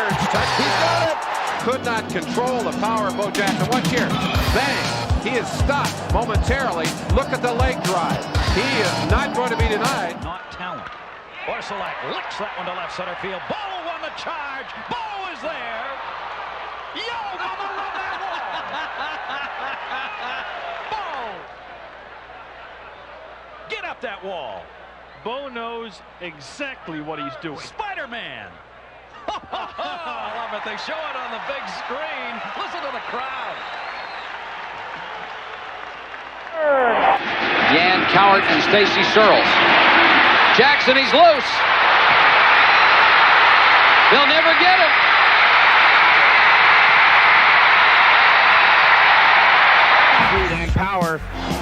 surge. Touchdown. He got it. Could not control the power of Bo Jackson. Watch here. Bang. He is stopped momentarily. Look at the leg drive. He is not going to be denied. Not talent. Orsolak licks that one to left center field. Bo won the charge. Bo is there. Yo, mama, run that wall. Bo. Get up that wall. Bo knows exactly what he's doing. Spider-Man. I love it. They show it on the big screen. Listen to the crowd. Jan Cowart and Stacy Searles. Jackson, he's loose. They'll never get him. Speed and power.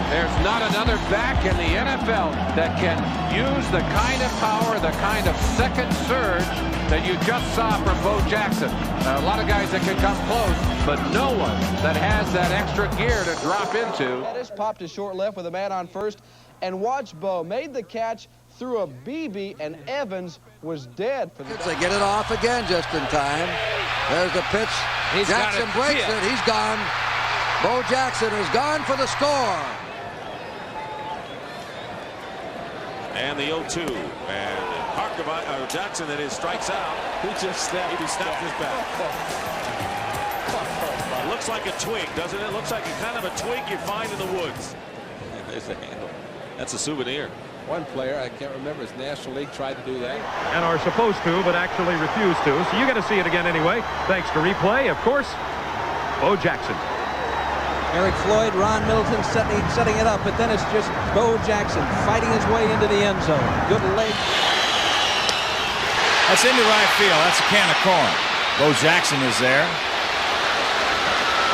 There's not another back in the NFL that can use the kind of power, the kind of second surge that you just saw from Bo Jackson. A lot of guys that can come close, but no one that has that extra gear to drop into. Pettis popped to short left with a man on first, and watch Bo made the catch through a BB, and Evans was dead. For They get it off again just in time. There's the pitch. Jackson breaks it. He's gone. Bo Jackson is gone for the score. And the 0-2. And Jackson, that is, strikes out. He just snapped. He snapped his back. It looks like a twig, doesn't it? Looks like a kind of a twig you find in the woods. There's the handle. That's a souvenir. One player, I can't remember his National League, tried to do that. And are supposed to, but actually refused to. So you got to see it again anyway. Thanks to replay, of course. Bo Jackson. Eric Floyd, Ron Middleton setting it up, but then it's just Bo Jackson fighting his way into the end zone. Good leg. That's into right field. That's a can of corn. Bo Jackson is there.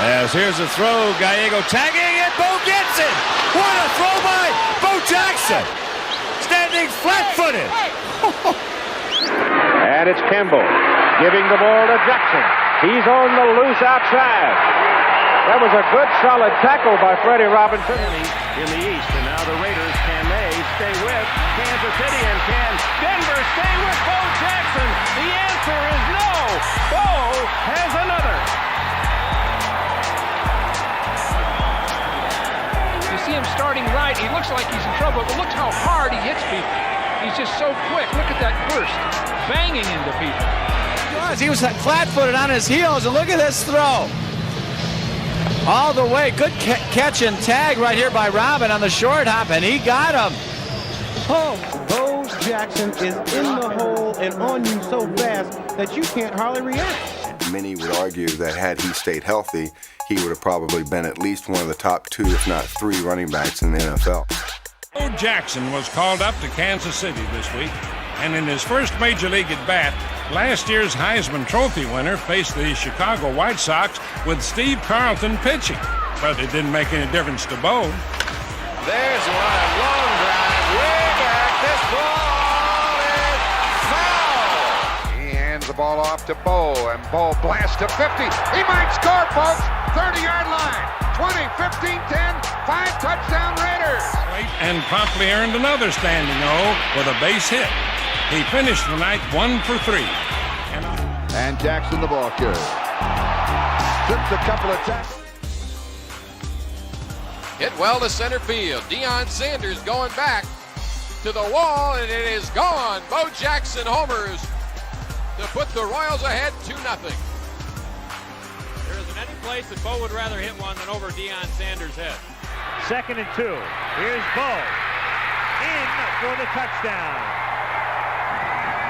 As here's the throw. Gallego tagging it. Bo gets it. What a throw by Bo Jackson. Standing flat-footed. And it's Campbell giving the ball to Jackson. He's on the loose outside. That was a good, solid tackle by Freddie Robinson. In the East, and now the Raiders, can they stay with Kansas City, and can Denver stay with Bo Jackson? The answer is no. Bo has another. You see him starting right. He looks like he's in trouble, but look how hard he hits people. He's just so quick. Look at that burst, banging into people. He was flat-footed on his heels, and look at this throw. All the way. Good catch and tag right here by Robin on the short hop, and he got him. Oh, Bo Jackson is in the hole and on you so fast that you can't hardly react. Many would argue that had he stayed healthy, he would have probably been at least one of the top 2, if not 3 running backs in the NFL. Bo Jackson was called up to Kansas City this week, and in his first major league at bat, last year's Heisman Trophy winner faced the Chicago White Sox with Steve Carlton pitching. But it didn't make any difference to Bo. There's one, long drive, way back. This ball is foul. He hands the ball off to Bo, and Bo blasts to 50. He might score, folks. 30-yard line. 20, 15, 10, 5 touchdown Raiders. And promptly earned another standing O with a base hit. He finished the night 1 for 3. And Jackson the ball carrier. Took a couple of tackles. Hit well to center field. Deion Sanders going back to the wall, and it is gone. Bo Jackson homers to put the Royals ahead 2-0. There isn't any place that Bo would rather hit one than over Deion Sanders' head. 2nd and 2. Here's Bo. In for the touchdown.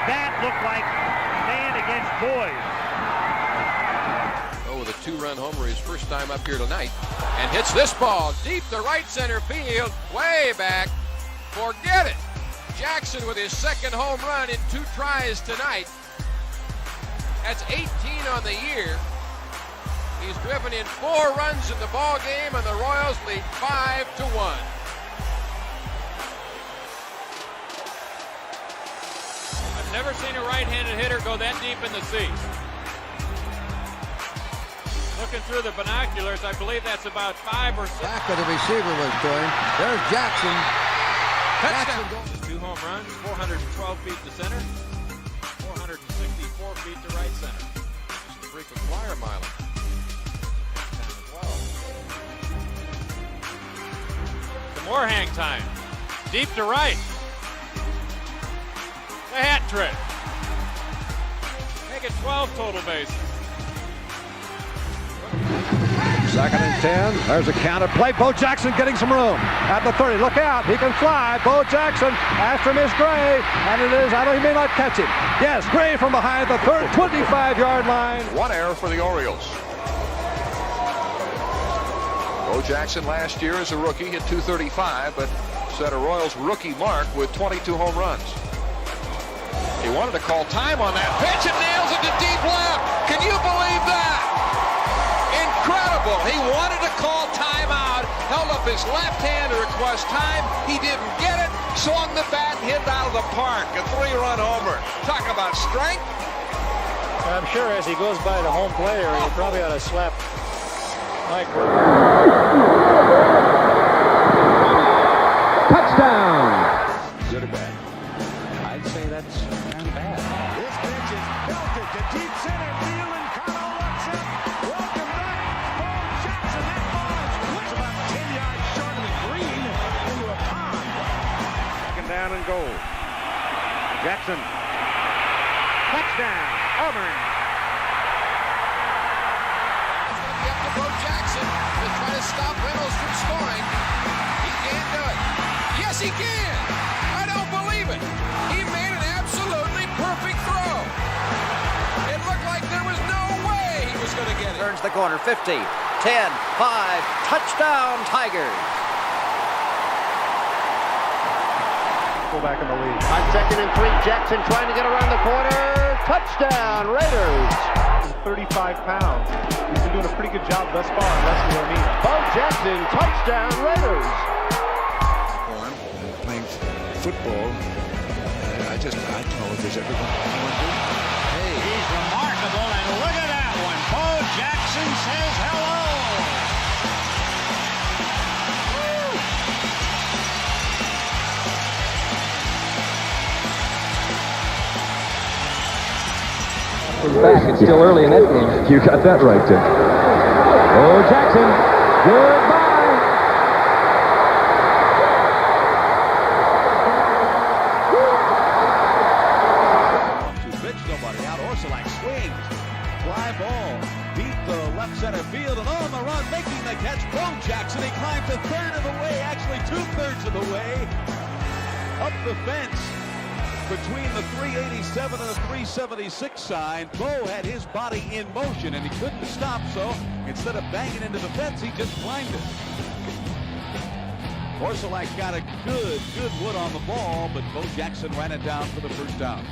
That looked like man against boys. Oh, with a 2-run homer his first time up here tonight. And hits this ball deep to right center field, way back. Forget it. Jackson with his 2nd home run in 2 tries tonight. That's 18 on the year. He's driven in 4 runs in the ball game, and the Royals lead 5-1. Never seen a right-handed hitter go that deep in the seats. Looking through the binoculars, I believe that's about 5 or 6. Back of the receiver was doing. There's Jackson. Touchdown. 2 home runs, 412 feet to center, 464 feet to right center. frequent flyer mileage. Some more hang time. Deep to right. The hat trick. Make it 12 total bases. Second and 10. There's a counter play. Bo Jackson getting some room at the 30. Look out. He can fly. Bo Jackson after Miss Gray. And it is, I don't even not catch him. Yes, Gray from behind the 25-yard line. One error for the Orioles. Bo Jackson last year as a rookie hit .235, but set a Royals rookie mark with 22 home runs. He wanted to call time on that pitch and nails it to deep left. Can you believe that? Incredible. He wanted to call timeout, held up his left hand to request time. He didn't get it, swung the bat and hit it out of the park. A 3-run homer. Talk about strength. I'm sure as he goes by the home player, he probably ought to slap Mike. Touchdown. Good or bad? I'd say that's kind of bad. This pitch is belted to deep center field, and Cano looks it. Welcome back, Bo Jackson. That ball is about 10 yards short of the green into a pond. Second down and goal. Jackson. Touchdown, Auburn. Up to Bo Jackson to try to stop Reynolds from scoring. He can't do it. Yes, he can. I don't believe it. He made an absolutely perfect throw. It looked like there was no way he was going to get it. Turns the corner, 50, 10, 5, touchdown Tigers. Go back in the lead. On second and 3, Jackson trying to get around the corner. Touchdown, Raiders. 35 pounds. He's been doing a pretty good job thus far, unless we don't need him. Bo Jackson, touchdown, Raiders. Playing football, I don't know if there's ever going to be. Hey, he's remarkable, and look at that one. Bo Jackson says hello. Back. It's still early in that game. You got that right, Tim. Oh, Jackson. Goodbye. Pitch, nobody out. Orsolak swings. Fly ball. Deep to left center field. And on the run, making the catch. Bo Jackson. He climbs a third of the way. Actually, 2/3 of the way. Up the fence. Between the 387 and the 376 sign, Bo had his body in motion, and he couldn't stop, so instead of banging into the fence, he just climbed it. Orsolak got a good wood on the ball, but Bo Jackson ran it down for the first down.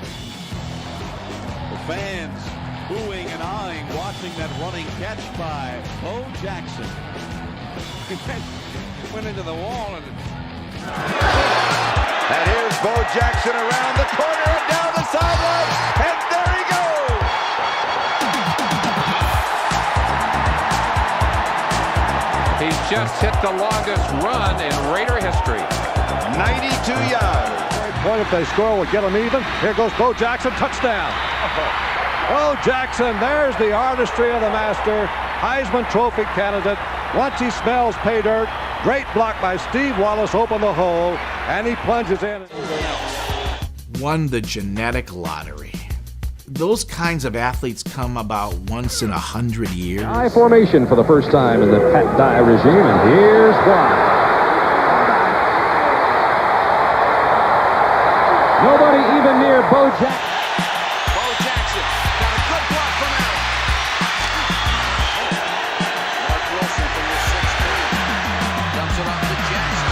The fans booing and eyeing, watching that running catch by Bo Jackson. Went into the wall and... And here's Bo Jackson around the corner and down the sideline, and there he goes. He's just hit the longest run in Raider history. 92 yards. Point if they score will get them even. Here goes Bo Jackson, touchdown. Bo Jackson, there's the artistry of the master. Heisman Trophy candidate. Once he smells pay dirt, great block by Steve Wallace, opened the hole, and he plunges in. Won the genetic lottery. Those kinds of athletes come about once in 100 years. I formation for the first time in the Pat Dye regime, and here's why. Nobody even near Bo Jackson. Bo Jackson got a good block from Allen. Mark Wilson from the 16. Dumps it off to Jackson.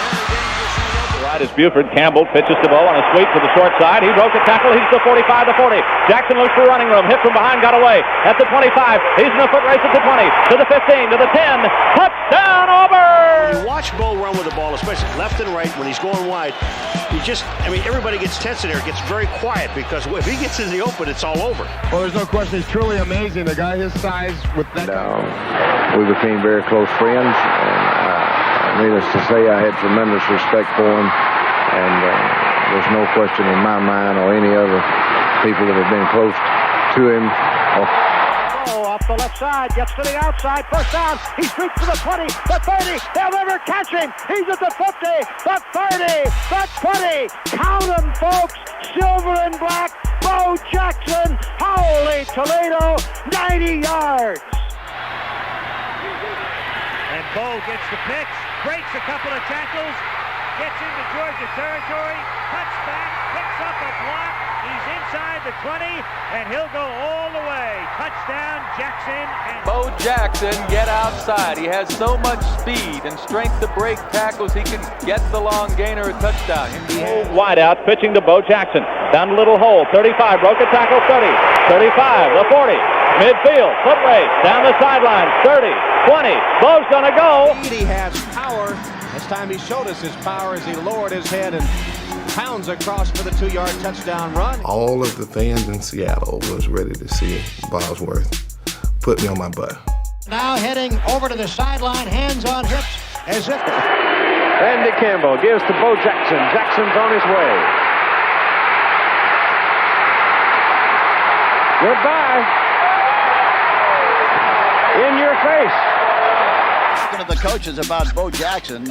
Very dangerous in the open. Right is Buford. Campbell pitches to Bo on a sweep to the short side. He broke the tackle. He's the 45 to 40. Jackson looks for running room. Hit from behind, got away. At the 25. He's in a foot race at the 20. To the 15. To the 10. Touchdown, Auburn! You watch Bo run with the ball, especially left and right when he's going wide. Everybody gets tense in there. It gets very quiet because if he gets in the open, it's all over. Well, there's no question. He's truly amazing. The guy his size with that. We became very close friends. And, needless to say, I had tremendous respect for him. And there's no question in my mind or any other people that have been close to him. Bo off the left side, gets to the outside, first down. He streaks to the 20, the 30. They'll never catch him. He's at the 50, the 30, the 20. Count them, folks. Silver and black. Bo Jackson, holy Toledo, 90 yards. And Bo gets the picks, breaks a couple of tackles, gets into Georgia territory, cuts back, picks up a block. He's inside the 20, and he'll go all the way. Touchdown, Jackson. And Bo Jackson, get outside. He has so much speed and strength to break tackles, he can get the long gainer a touchdown. Wide out, pitching to Bo Jackson. Down a little hole, 35, broke a tackle, 30, 35, the 40. Midfield, foot race, down the sideline, 30, 20. Bo's gonna go. He has power. This time he showed us his power as he lowered his head and pounds across for the 2-yard touchdown run. All of the fans in Seattle was ready to see Bosworth put me on my butt. Now heading over to the sideline, hands on hips, as if... Randy Campbell gives to Bo Jackson. Jackson's on his way. Goodbye. In your face. Talking to the coaches about Bo Jackson,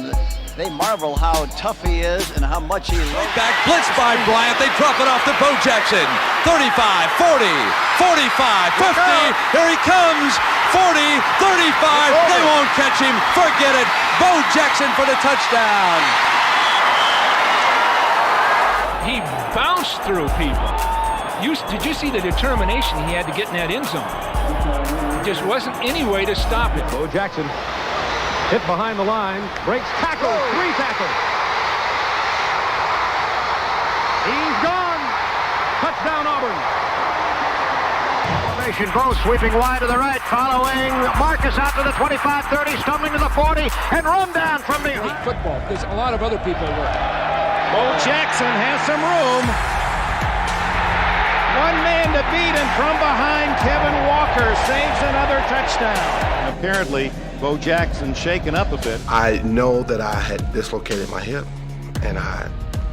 they marvel how tough he is and how much he loves. Back blitzed by Bryant. They drop it off to Bo Jackson. 35, 40, 45, 50. Here he comes. 40, 35. They won't catch him. Forget it. Bo Jackson for the touchdown. He bounced through people. Did you see the determination he had to get in that end zone? There just wasn't any way to stop it. Bo Jackson hit behind the line, breaks tackle, 3 tackles. He's gone. Touchdown Auburn. Formation, Bo sweeping wide to the right, following Marcus out to the 25-30, stumbling to the 40, and run down from the... Football, there's a lot of other people work. Bo Jackson has some room. One man to beat, and from behind, Kevin Walker saves another touchdown. Apparently, Bo Jackson shaken up a bit. I know that I had dislocated my hip, and I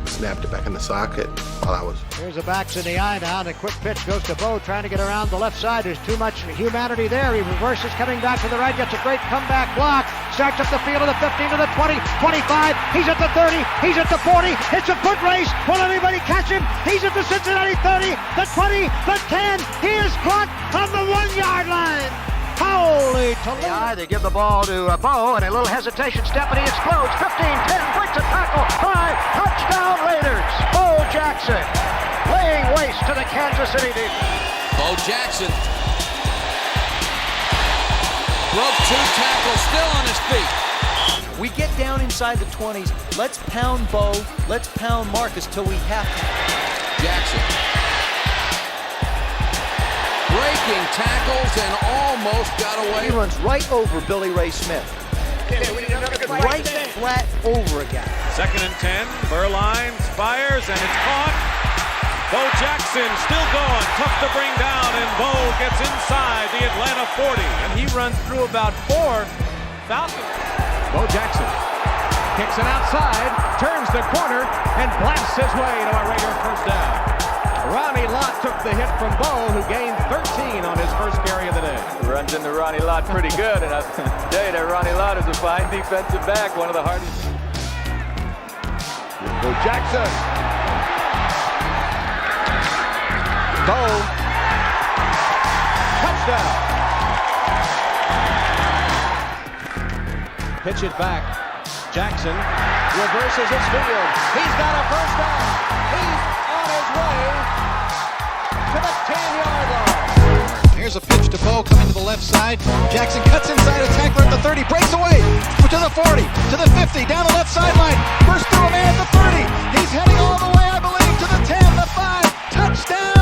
snapped it back in the socket while I was... Here's the backs in the eye now, and a quick pitch goes to Bo, trying to get around the left side. There's too much humanity there. He reverses, coming back to the right, gets a great comeback block, starts up the field to the 15, to the 20, 25, he's at the 30, he's at the 40, it's a foot race. Will anybody catch him? He's at the Cincinnati 30, the 20, the 10, he is caught on the 1-yard line. Holy Toledo. They give the ball to Bo, and a little hesitation step, and he explodes. 15, 10, breaks a tackle, 5, touchdown Raiders. Bo Jackson laying waste to the Kansas City defense. Bo Jackson broke 2 tackles, still on his feet. We get down inside the 20s. Let's pound Bo. Let's pound Marcus till we have to. Jackson breaking tackles and almost got away. He runs right over Billy Ray Smith. Right flat over a guy. 2nd and 10. Burlines fires, and it's caught. Bo Jackson still going. Tough to bring down, and Bo gets inside the Atlanta 40. And he runs through about 4 Falcons. Bo Jackson kicks it outside, turns the corner, and blasts his way to a Raider first down. Ronnie Lott took the hit from Bo, who gained 13 on his first carry of the day. Runs into Ronnie Lott pretty good, and I'll tell you that Ronnie Lott is a fine defensive back, one of the hardest. Bo Jackson. Bo. Touchdown. Pitch it back. Jackson reverses his field. He's got a first down. He's on his way to the 10-yard line. Here's a pitch to Bo coming to the left side. Jackson cuts inside a tackler at the 30, breaks away to the 40, to the 50, down the left sideline. Burst through a man at the 30. He's heading all the way, I believe, to the 10, the 5. Touchdown!